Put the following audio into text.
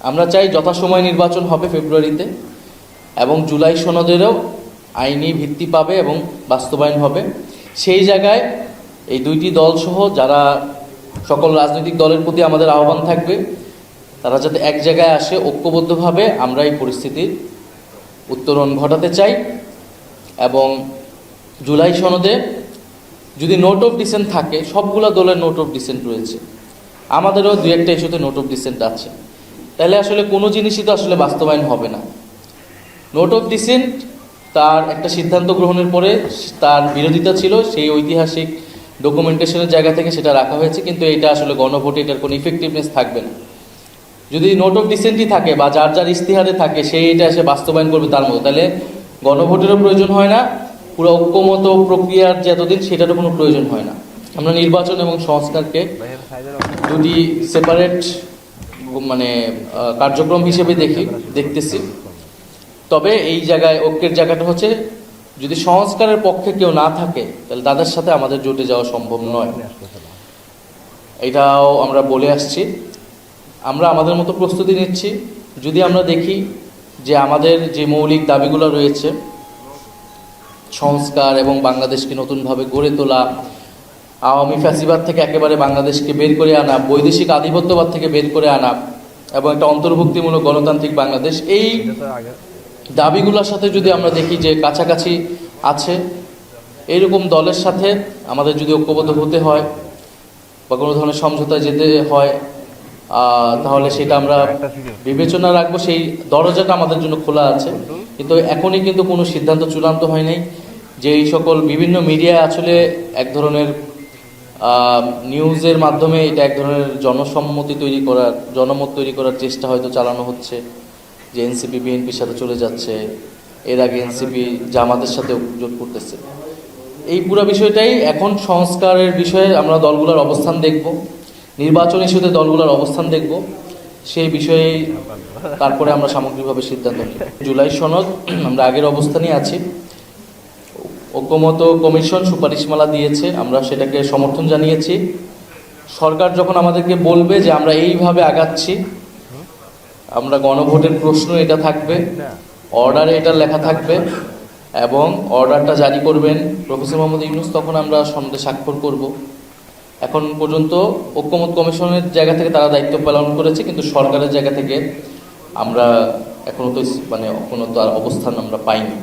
আমরা চাই যথাসময়ে নির্বাচন হবে ফেব্রুয়ারিতে, এবং জুলাই সনদেরও আইনি ভিত্তি পাবে এবং বাস্তবায়ন হবে। সেই জায়গায় এই দুইটি দলসহ যারা সকল রাজনৈতিক দলের প্রতি আমাদের আহ্বান থাকবে, তারা যাতে এক জায়গায় আসে, ঐক্যবদ্ধভাবে আমরা এই পরিস্থিতির উত্তরণ ঘটাতে চাই। এবং জুলাই সনদে যদি নোট অফ ডিসেন্ট থাকে, সবগুলো দলের নোট অফ ডিসেন্ট রয়েছে, আমাদেরও দু একটা ইস্যুতে নোট অফ ডিসেন্ট আছে, তাহলে আসলে কোনো জিনিসই তো আসলে বাস্তবায়ন হবে না। নোট অফ ডিসেন্ট তার একটা সিদ্ধান্ত গ্রহণের পরে তার বিরোধিতা ছিল, সেই ঐতিহাসিক ডকুমেন্টেশনের জায়গা থেকে সেটা রাখা হয়েছে, কিন্তু এটা আসলে গণভোটে এটার কোনো ইফেক্টিভনেস থাকবে না। যদি নোট অফ ডিসেন্টই থাকে বা যার যার ইস্তিহারে থাকে, সেই এটা এসে বাস্তবায়ন করবে তার মতো, তাহলে গণভোটেরও প্রয়োজন হয় না, পুরো ঐক্যমত প্রক্রিয়ার যে এতদিন সেটারও কোনো প্রয়োজন হয় না। আমরা নির্বাচন এবং সংস্কারকে দুটি সেপারেট কার্যক্রম হিসেবে দেখতেছি। তবে এই জায়গায় ঐক্যের জায়গাটা হচ্ছে, যদি সংস্কারের পক্ষে কেউ না থাকে তাহলে তাদের সাথে আমাদের জোটে যাওয়া সম্ভব নয়। এটাও আমরা বলে আসছি। আমরা আমাদের মতো প্রস্তুতি নিচ্ছি। যদি আমরা দেখি যে আমাদের যে মৌলিক দাবিগুলো রয়েছে, সংস্কার এবং বাংলাদেশকে নতুনভাবে গড়ে তোলা, আওয়ামী ফ্যাসিবাদ থেকে একেবারে বাংলাদেশকে বের করে আনা, বৈদেশিক আধিপত্যবাদ থেকে বের করে আনা এবং একটা অন্তর্ভুক্তিমূলক গণতান্ত্রিক বাংলাদেশ, এই দাবিগুলোর সাথে যদি আমরা দেখি যে কাছাকাছি আছে, এইরকম দলের সাথে আমাদের যদি ঐক্যবদ্ধ হতে হয় বা কোনো ধরনের সমঝোতায় যেতে হয়, তাহলে সেটা আমরা বিবেচনা রাখবো। সেই দরজাটা আমাদের জন্য খোলা আছে, কিন্তু এখনই কিন্তু কোনো সিদ্ধান্ত চূড়ান্ত হয় নাই। যে এই সকল বিভিন্ন মিডিয়ায় আসলে এক ধরনের নিউজের মাধ্যমে এটা এক ধরনের জনমত তৈরি করার চেষ্টা হয়তো চালানো হচ্ছে, যে এনসিপি বিএনপির সাথে চলে যাচ্ছে, এর আগে এনসিপি জামাতের সাথে জোট করতেছে। এই পুরো বিষয়টাই এখন সংস্কারের বিষয়ে আমরা দলগুলোর অবস্থান দেখব, নির্বাচন ইস্যুতে দলগুলোর অবস্থান দেখব, সেই বিষয়ে তারপরে আমরা সামগ্রিকভাবে সিদ্ধান্ত নিই। জুলাই সনদ আমরা আগের অবস্থানেই আছি। ঐক্যমত কমিশন সুপারিশমালা দিয়েছে, আমরা সেটাকে সমর্থন জানিয়েছি। সরকার যখন আমাদেরকে বলবে যে আমরা এইভাবে আগাচ্ছি, আমরা গণভোটের প্রশ্ন এটা থাকবে, অর্ডারে এটা লেখা থাকবে এবং অর্ডারটা জারি করবেন প্রফেসর মোহাম্মদ ইউনূস, তখন আমরা সনদে স্বাক্ষর করব। এখন পর্যন্ত ঐক্যমত কমিশনের জায়গা থেকে তারা দায়িত্ব পালন করেছে, কিন্তু সরকারের জায়গা থেকে আমরা এখনো তো কোনো অবস্থান আমরা পাইনি।